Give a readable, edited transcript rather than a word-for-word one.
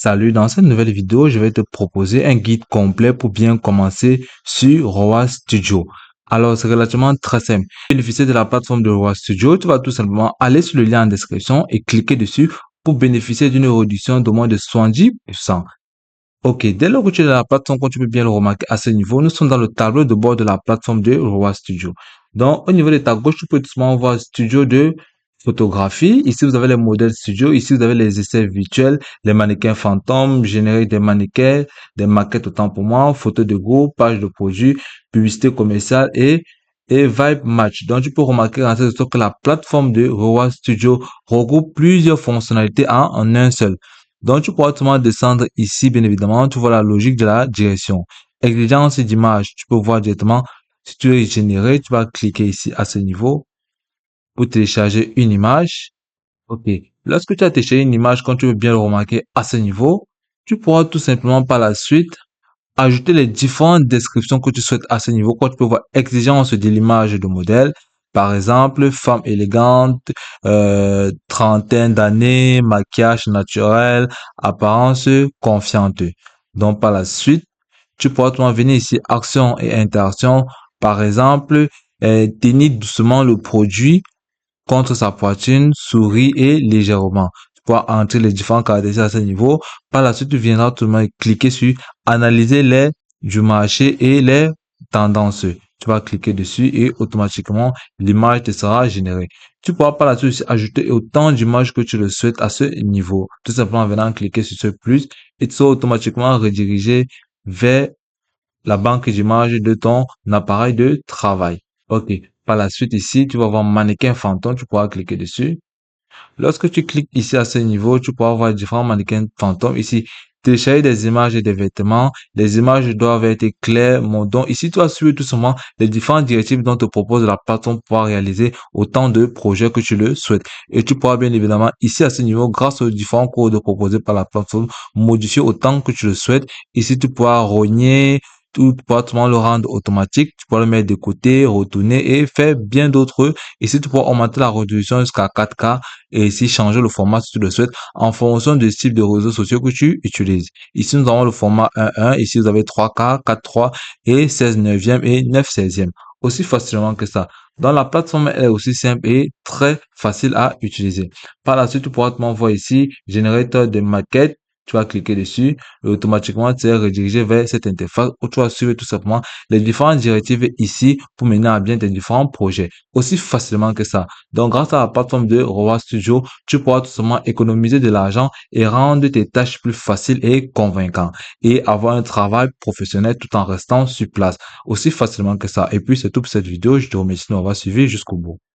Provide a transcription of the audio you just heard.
Salut, dans cette nouvelle vidéo, je vais te proposer un guide complet pour bien commencer sur RAW Studio. Alors, c'est relativement très simple. Pour bénéficier de la plateforme de RAW Studio, tu vas tout simplement aller sur le lien en description et cliquer dessus pour bénéficier d'une réduction de moins de 70%. Ok, dès lors que tu es dans la plateforme, comme tu peux bien le remarquer à ce niveau, nous sommes dans le tableau de bord de la plateforme de RAW Studio. Donc, au niveau de ta gauche, tu peux tout simplement voir Studio de photographie. Ici, vous avez les modèles studio. Ici, vous avez les essais virtuels, les mannequins fantômes, générer des mannequins, des maquettes autant pour moi, photos de groupe, pages de produits, publicité commerciale et Vibe Match. Donc, tu peux remarquer en cette sorte que la plateforme de RAW Studio regroupe plusieurs fonctionnalités en un seul. Donc, tu pourras autrement descendre ici, bien évidemment, tu vois la logique de la direction. Exigence d'image, tu peux voir directement, si tu veux générer, tu vas cliquer ici à ce niveau pour télécharger une image. Ok. Lorsque tu as téléchargé une image, quand tu veux bien le remarquer à ce niveau, tu pourras tout simplement par la suite ajouter les différentes descriptions que tu souhaites à ce niveau. Quand tu peux voir exigence de l'image de modèle, par exemple, femme élégante, trentaine d'années, maquillage naturel, apparence confiante. Donc, par la suite, tu pourras tout venir ici, action et interaction. Par exemple, tenir doucement le produit contre sa poitrine, sourit et légèrement. Tu pourras entrer les différents caractéristiques à ce niveau. Par la suite, tu viendras tout de même cliquer sur analyser les du marché et les tendances. Tu vas cliquer dessus et automatiquement, l'image te sera générée. Tu pourras par la suite aussi ajouter autant d'images que tu le souhaites à ce niveau. Tout simplement en venant cliquer sur ce plus et tu seras automatiquement redirigé vers la banque d'images de ton appareil de travail. Ok. Par la suite, ici, tu vas voir mannequin fantôme, tu pourras cliquer dessus. Lorsque tu cliques ici à ce niveau, tu pourras voir différents mannequins fantômes. Ici, télécharger des images et des vêtements. Les images doivent être claires, donc ici, tu vas suivre tout simplement les différentes directives dont te propose la plateforme pour pouvoir réaliser autant de projets que tu le souhaites. Et tu pourras bien évidemment, ici à ce niveau, grâce aux différents codes proposés par la plateforme, modifier autant que tu le souhaites. Ici, tu pourras rogner, tout le rendre automatique, tu pourras le mettre de côté, retourner et faire bien d'autres. Ici, tu pourras augmenter la résolution jusqu'à 4K et ici changer le format si tu le souhaites en fonction du type de réseaux sociaux que tu utilises. Ici, nous avons le format 1.1. Ici, vous avez 3K, 4.3 et 16 neuvième et 9 16e. Aussi facilement que ça. Donc, la plateforme est aussi simple et très facile à utiliser. Par la suite, tu pourras te voir ici, générateur de maquettes. Tu vas cliquer dessus et automatiquement, tu es redirigé vers cette interface où tu vas suivre tout simplement les différentes directives ici pour mener à bien tes différents projets. Aussi facilement que ça. Donc, grâce à la plateforme de RAW Studio, tu pourras tout simplement économiser de l'argent et rendre tes tâches plus faciles et convaincantes et avoir un travail professionnel tout en restant sur place. Aussi facilement que ça. Et puis, c'est tout pour cette vidéo. Je te remercie de m'avoir suivi jusqu'au bout.